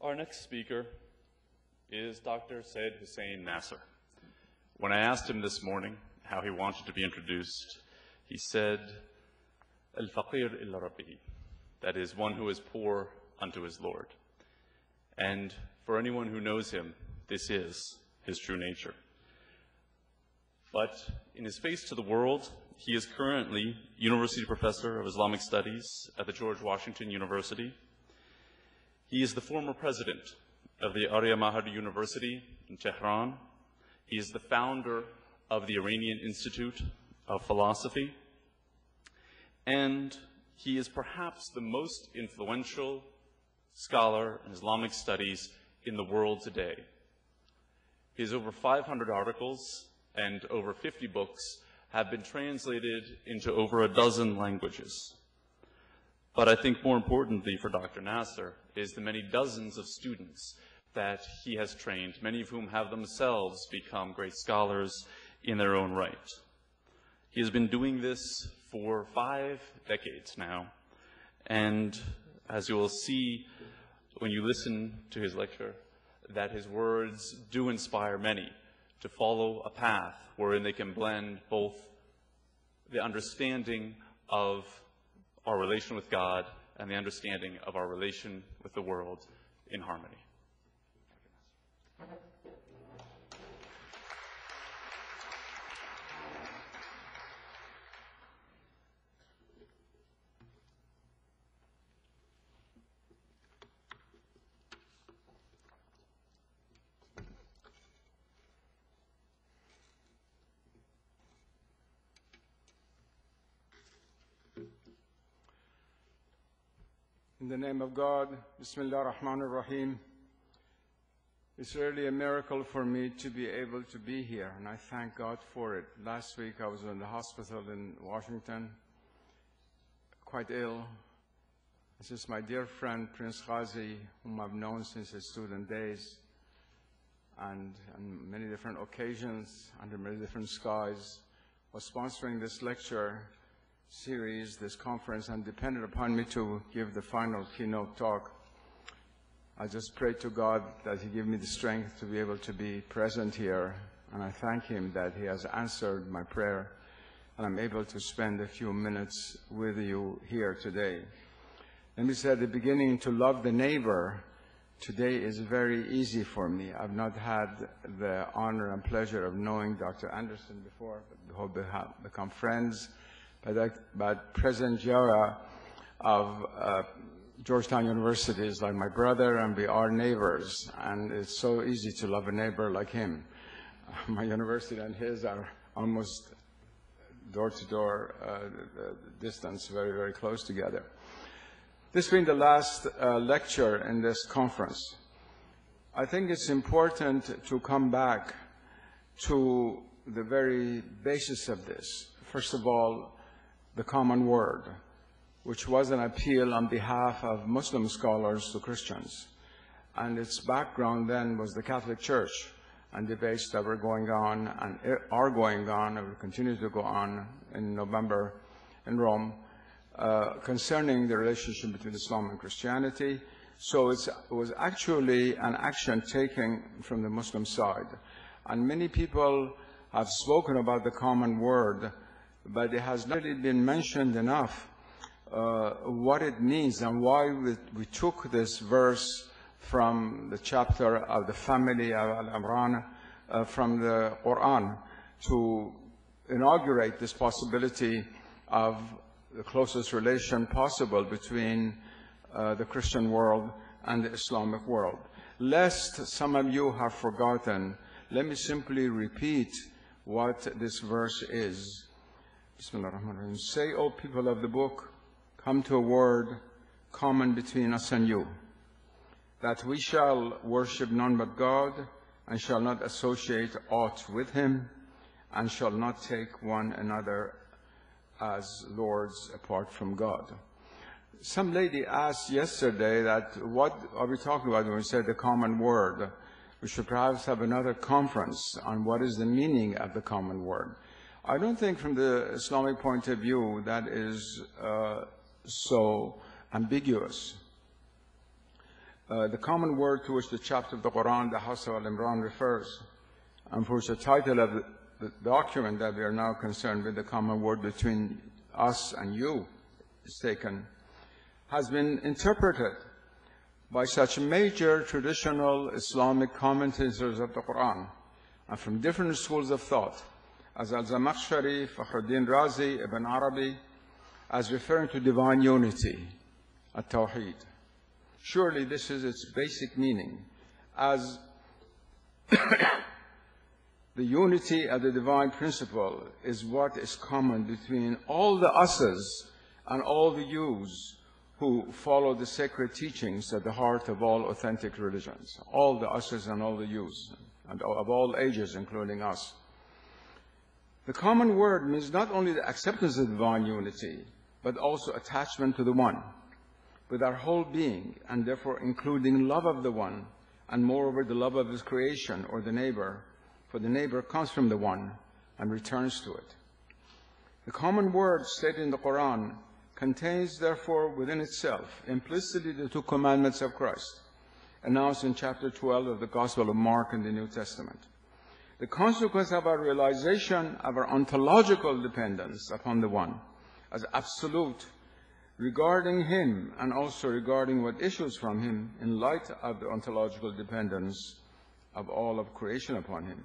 Our next speaker is Dr. Seyyed Hossein Nasr. When I asked him this morning how he wanted to be introduced, he said, Al-Faqir illa Rabbihi, that is, one who is poor unto his Lord. And for anyone who knows him, this is his true nature. But in his face to the world, he is currently University Professor of Islamic Studies at the George Washington University. He is the former president of the Arya Mahdi University in Tehran. He is the founder of the Iranian Institute of Philosophy. And he is perhaps the most influential scholar in Islamic studies in the world today. His over 500 articles and over 50 books have been translated into over a dozen languages. But I think more importantly for Dr. Nasr is the many dozens of students that he has trained, many of whom have themselves become great scholars in their own right. He has been doing this for 5 decades now, and as you will see when you listen to his lecture, that his words do inspire many to follow a path wherein they can blend both the understanding of our relation with God and the understanding of our relation with the world in harmony. In the name of God, Bismillah ar-Rahman ar-Rahim. It's really a miracle for me to be able to be here, and I thank God for it. Last week I was in the hospital in Washington, quite ill. This is my dear friend, Prince Ghazi, whom I've known since his student days, and on many different occasions, under many different skies, was sponsoring this lecture series, this conference, and depended upon me to give the final keynote talk. I just pray to God that He give me the strength to be able to be present here, and I thank Him that He has answered my prayer, and I'm able to spend a few minutes with you here today. Let me say at the beginning, to love the neighbor today is very easy for me. I've not had the honor and pleasure of knowing Dr. Anderson before, but we have become friends. But President Jara of Georgetown University is like my brother, and we are neighbors. And it's so easy to love a neighbor like him. My university and his are almost door-to-door distance, very, very close together. This being the last lecture in this conference, I think it's important to come back to the very basis of this. First of all, the common word, which was an appeal on behalf of Muslim scholars to Christians. And its background then was the Catholic Church and debates that were going on and are going on and will continue to go on in November in Rome concerning the relationship between Islam and Christianity. So it was actually an action taken from the Muslim side. And many people have spoken about the common word, but it has not really been mentioned enough what it means and why we took this verse from the chapter of the family of Al-Imran from the Quran to inaugurate this possibility of the closest relation possible between the Christian world and the Islamic world. Lest some of you have forgotten, let me simply repeat what this verse is. Bismillah ar-Rahman ar-Rahim. Say, O people of the book, come to a word common between us and you, that we shall worship none but God, and shall not associate aught with Him, and shall not take one another as lords apart from God. Some lady asked yesterday that what are we talking about when we say the common word? We should perhaps have another conference on what is the meaning of the common word. I don't think from the Islamic point of view that is so ambiguous. the common word to which the chapter of the Quran, the House of Al-Imran, refers, and for which the title of the document that we are now concerned with, the common word between us and you, is taken, has been interpreted by such major traditional Islamic commentators of the Quran, and from different schools of thought, as Al-Zamakhshari, Fakhruddin Razi, Ibn Arabi, as referring to divine unity, at-Tawheed. Surely this is its basic meaning, as the unity of the divine principle is what is common between all the us's and all the you's who follow the sacred teachings at the heart of all authentic religions. All the us's and all the you's, and of all ages, including us. The common word means not only the acceptance of divine unity, but also attachment to the one, with our whole being, and therefore including love of the one, and moreover the love of his creation or the neighbor, for the neighbor comes from the one and returns to it. The common word stated in the Quran contains therefore within itself implicitly the two commandments of Christ, announced in chapter 12 of the Gospel of Mark in the New Testament. The consequence of our realization of our ontological dependence upon the one as absolute regarding him and also regarding what issues from him in light of the ontological dependence of all of creation upon him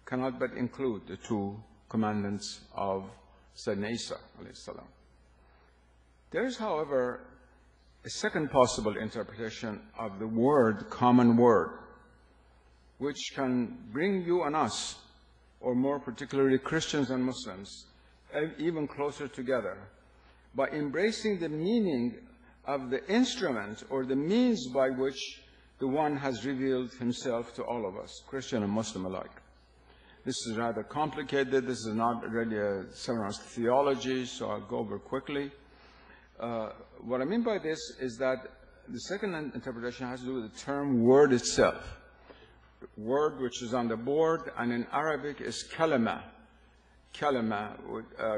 cannot but include the two commandments of Sayyidina Isa alayhi salam. There is, however, a second possible interpretation of the word, common word, which can bring you and us, or more particularly Christians and Muslims, even closer together, by embracing the meaning of the instrument or the means by which the one has revealed himself to all of us, Christian and Muslim alike. This is rather complicated. This is not really a seminar on theology, so I'll go over quickly. What I mean by this is that the second interpretation has to do with the term word itself. Word which is on the board, and in Arabic is kalima. Kalima,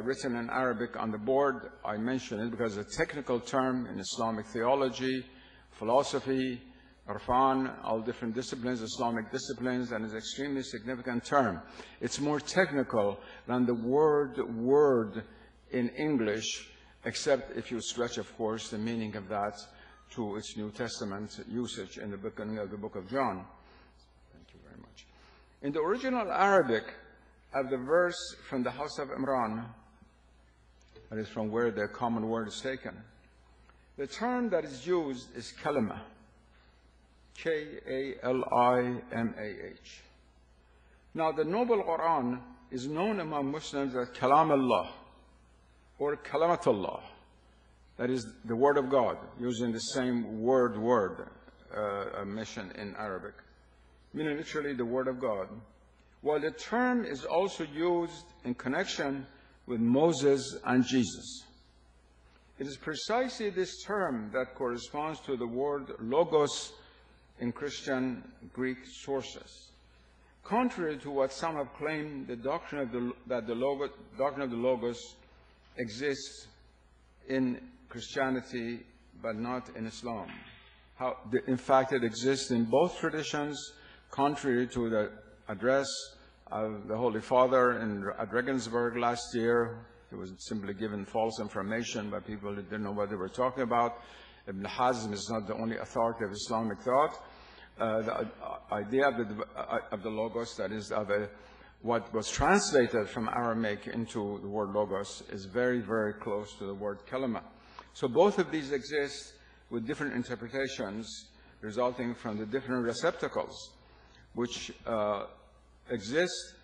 written in Arabic on the board. I mention it because it's a technical term in Islamic theology, philosophy, Irfan, all different disciplines, Islamic disciplines, and is an extremely significant term. It's more technical than the word in English, except if you stretch, of course, the meaning of that to its New Testament usage in the beginning of the book of John. Thank you very much. In the original Arabic of the verse from the House of Imran, that is from where the common word is taken, the term that is used is kalima. K-A-L-I-M-A-H. Now, the Noble Quran is known among Muslims as Kalam Allah or Kalamatullah. That is the Word of God, using the same word mentioned in Arabic, meaning literally the Word of God. While the term is also used in connection with Moses and Jesus. It is precisely this term that corresponds to the word logos in Christian Greek sources. Contrary to what some have claimed, the doctrine that the doctrine of the Logos exists in Christianity but not in Islam. In fact, it exists in both traditions, contrary to the address of the Holy Father at Regensburg last year. It was simply given false information by people who didn't know what they were talking about. Ibn Hazm is not the only authority of Islamic thought. The idea of the Logos, that is, what was translated from Aramaic into the word Logos, is very, very close to the word Kalima. So both of these exist with different interpretations resulting from the different receptacles which exist,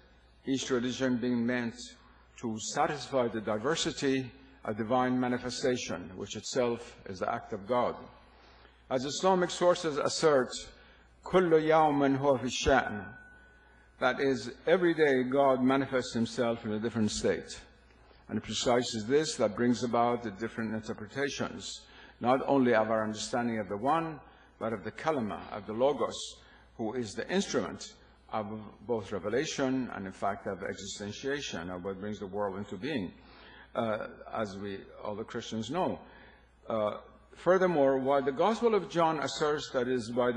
each religion being meant to satisfy the diversity of divine manifestation, which itself is the act of God. As Islamic sources assert, كُلُّ يَوْمٍ هُوَ فِي الشَّأْنِ, that is, every day God manifests himself in a different state. And precisely this that brings about the different interpretations, not only of our understanding of the one, but of the kalima, of the Logos, who is the instrument of both revelation and, in fact, of existentiation, of what brings the world into being, as all the Christians know. Furthermore, while the Gospel of John asserts that it is by